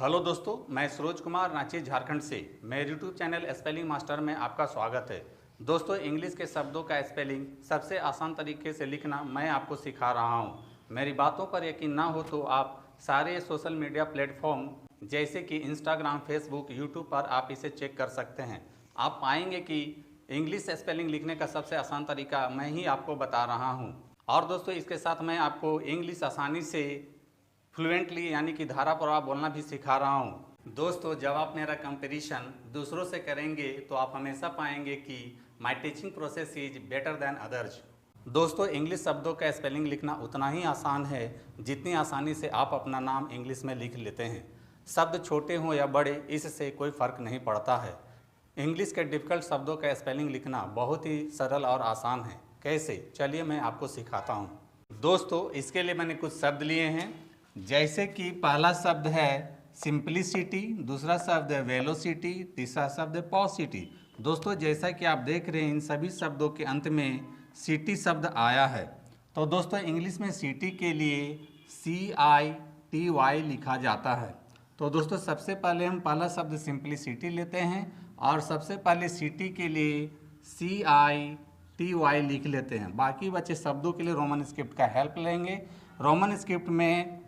Hello दोस्तों, मैं सरोज कुमार रांची झारखंड से मेरे यूट्यूब चैनल स्पेलिंग मास्टर में आपका स्वागत है। दोस्तों, इंग्लिश के शब्दों का स्पेलिंग सबसे आसान तरीके से लिखना मैं आपको सिखा रहा हूं। मेरी बातों पर यकीन ना हो तो आप सारे सोशल मीडिया प्लेटफॉर्म जैसे कि इंस्टाग्राम, फेसबुक, यूट्यूब पर आप इसे चेक कर सकते हैं। आप पाएंगे कि इंग्लिश स्पेलिंग लिखने का सबसे आसान तरीका मैं ही आपको बता रहा हूँ। और दोस्तों, इसके साथ मैं आपको इंग्लिश आसानी से फ्लुएंटली यानी कि धारा प्रवाह बोलना भी सिखा रहा हूँ। दोस्तों, जब आप मेरा कंपैरिजन दूसरों से करेंगे तो आप हमेशा पाएंगे कि my teaching process is better than others. दोस्तों, इंग्लिश शब्दों का स्पेलिंग लिखना उतना ही आसान है जितनी आसानी से आप अपना नाम इंग्लिश में लिख लेते हैं। शब्द छोटे हों या बड़े, इससे कोई फ़र्क नहीं पड़ता है। इंग्लिश के डिफ़िकल्ट शब्दों का स्पेलिंग लिखना बहुत ही सरल और आसान है। कैसे? चलिए मैं आपको सिखाता हूँ। दोस्तों, इसके लिए मैंने कुछ शब्द लिए हैं, जैसे कि पहला शब्द है सिंप्लिसिटी, दूसरा शब्द है वेलोसिटी, तीसरा शब्द है पॉसिटी। दोस्तों, जैसा कि आप देख रहे हैं, इन सभी शब्दों के अंत में सिटी शब्द आया है। तो दोस्तों, इंग्लिश में सिटी के लिए CITY लिखा जाता है। तो दोस्तों, सबसे पहले हम पहला शब्द सिंप्लिसिटी लेते हैं और सबसे पहले सिटी के लिए CITY लिख लेते हैं। बाकी बचे शब्दों के लिए रोमन स्क्रिप्ट का हेल्प लेंगे। रोमन स्क्रिप्ट में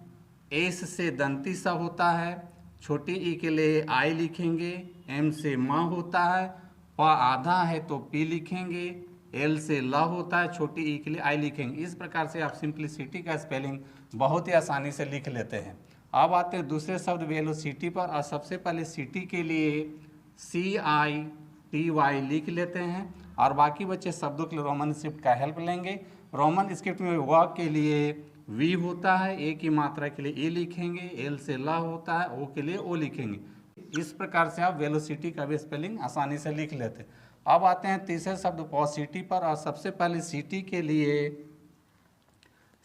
एस से दंती सा होता है, छोटी ई के लिए आई लिखेंगे, एम से म होता है, प आधा है तो पी लिखेंगे, एल से ल होता है, छोटी ई के लिए आई लिखेंगे। इस प्रकार से आप सिंप्लिसिटी का स्पेलिंग बहुत ही आसानी से लिख लेते हैं। अब आते हैं दूसरे शब्द वेलोसिटी पर और सबसे पहले सिटी के लिए CITY लिख लेते हैं और बाकी बचे शब्दों के लिए रोमन स्क्रिप्ट का हेल्प लेंगे। रोमन स्क्रिप्ट में व के लिए वी होता है, ए की मात्रा के लिए ए लिखेंगे, एल से ला होता है, ओ के लिए ओ लिखेंगे। इस प्रकार से आप वेलोसिटी का भी स्पेलिंग आसानी से लिख लेते हैं। अब आते हैं तीसरे शब्द पॉसिटी पर और सबसे पहले सिटी के लिए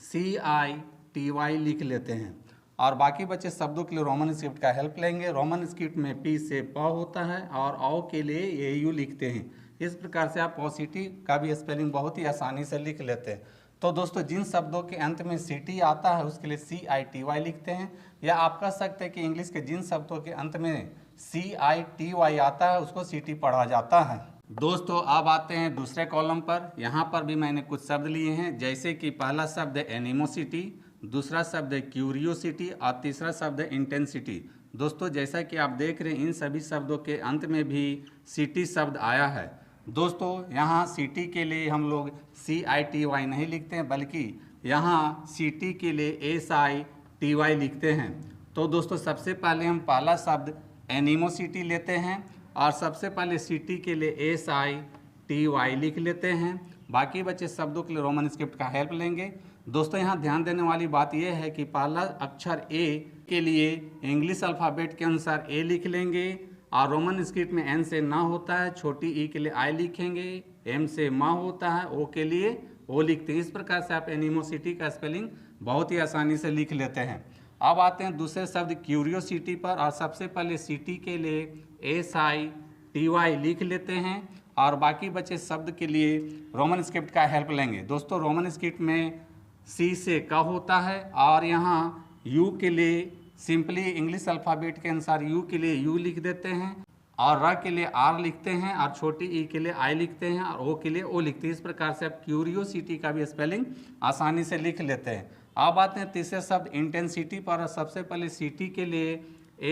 CITY लिख लेते हैं और बाकी बचे शब्दों के लिए रोमन स्क्रिप्ट का हेल्प लेंगे। रोमन स्क्रिप्ट में पी से प होता है और औ के लिए AU लिखते हैं। इस प्रकार से आप पॉसिटी का भी स्पेलिंग बहुत ही आसानी से लिख लेते हैं। तो दोस्तों, जिन शब्दों के अंत में सिटी आता है उसके लिए CITY लिखते हैं, या आप कह सकते हैं कि इंग्लिश के जिन शब्दों के अंत में CITY आता है उसको सिटी पढ़ा जाता है। दोस्तों, अब आते हैं दूसरे कॉलम पर। यहाँ पर भी मैंने कुछ शब्द लिए हैं, जैसे कि पहला शब्द है एनिमोसिटी, दूसरा शब्द है क्यूरियोसिटी और तीसरा शब्द है इंटेंसिटी। दोस्तों, जैसा कि आप देख रहे हैं, इन सभी शब्दों के अंत में भी सिटी शब्द आया है। दोस्तों, यहाँ सिटी के लिए हम लोग CITY नहीं लिखते हैं, बल्कि यहाँ सिटी के लिए SITY लिखते हैं। तो दोस्तों, सबसे पहले हम पहला शब्द एनिमोसिटी लेते हैं और सबसे पहले सिटी के लिए SITY लिख लेते हैं। बाकी बचे शब्दों के लिए रोमन स्क्रिप्ट का हेल्प लेंगे। दोस्तों, यहाँ ध्यान देने वाली बात यह है कि पहला अक्षर A के लिए इंग्लिश अल्फ़ाबेट के अनुसार A लिख लेंगे और रोमन स्क्रिप्ट में N से ना होता है, छोटी ई के लिए आई लिखेंगे, M से म होता है, O के लिए O लिखते हैं। इस प्रकार से आप एनिमोसिटी का स्पेलिंग बहुत ही आसानी से लिख लेते हैं। अब आते हैं दूसरे शब्द क्यूरियोसिटी पर और सबसे पहले सिटी के लिए SITY लिख लेते हैं और बाकी बचे शब्द के लिए रोमन स्क्रिप्ट का हेल्प लेंगे। दोस्तों, रोमन स्क्रिप्ट में C से क होता है और यहाँ U के लिए सिंपली इंग्लिश अल्फ़ाबेट के अनुसार U के लिए U लिख देते हैं और र के लिए R लिखते हैं और छोटी ई के लिए I लिखते हैं और O के लिए O लिखते हैं। इस प्रकार से आप क्यूरियोसिटी का भी स्पेलिंग आसानी से लिख लेते हैं। अब आते हैं तीसरे शब्द इंटेंसिटी पर। सबसे पहले सिटी के लिए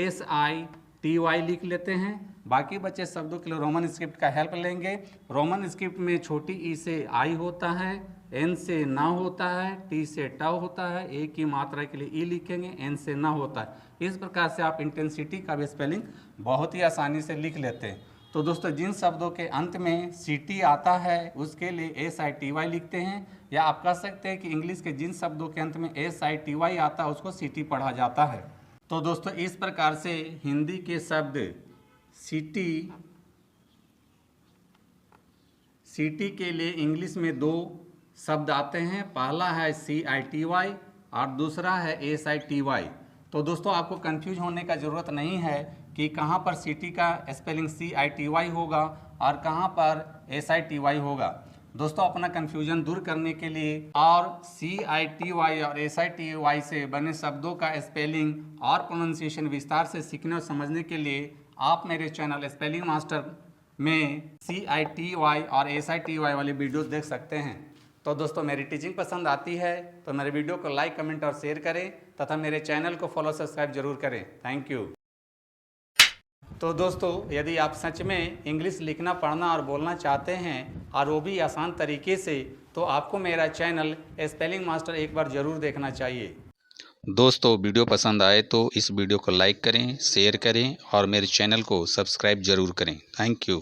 SITY लिख लेते हैं। बाकी बचे शब्दों के लिए रोमन स्क्रिप्ट का हेल्प लेंगे। रोमन स्क्रिप्ट में छोटी ई से आई होता है, N से ना होता है, T से ट होता है, A की मात्रा के लिए ई लिखेंगे, N से ना होता है। इस प्रकार से आप इंटेंसिटी का भी स्पेलिंग बहुत ही आसानी से लिख लेते हैं। तो दोस्तों, जिन शब्दों के अंत में सिटी आता है उसके लिए SITY लिखते हैं, या आप कह सकते हैं कि इंग्लिश के जिन शब्दों के अंत में SITY आता है उसको सिटी पढ़ा जाता है। तो दोस्तों, इस प्रकार से हिंदी के शब्द सिटी के लिए इंग्लिश में दो शब्द आते हैं। पहला है CITY और दूसरा है SITY। तो दोस्तों, आपको कंफ्यूज होने का ज़रूरत नहीं है कि कहाँ पर सिटी का स्पेलिंग CITY होगा और कहाँ पर SITY होगा। दोस्तों अपना कन्फ्यूजन दूर करने के लिए और CITY और SITY से बने शब्दों का स्पेलिंग और प्रोनाउंसिएशन विस्तार से सीखने और समझने के लिए आप मेरे चैनल स्पेलिंग मास्टर में CITY और SITY वाले वीडियोस देख सकते हैं। तो दोस्तों मेरी टीचिंग पसंद आती है तो मेरे वीडियो को लाइक, कमेंट और शेयर करें तथा मेरे चैनल को फॉलो, सब्सक्राइब जरूर करें। Thank you. तो दोस्तों यदि आप सच में इंग्लिश लिखना, पढ़ना और बोलना चाहते हैं और वो भी आसान तरीके से, तो आपको मेरा चैनल स्पेलिंग मास्टर एक बार ज़रूर देखना चाहिए। दोस्तों वीडियो पसंद आए तो इस वीडियो को लाइक करें, शेयर करें और मेरे चैनल को सब्सक्राइब जरूर करें। Thank you.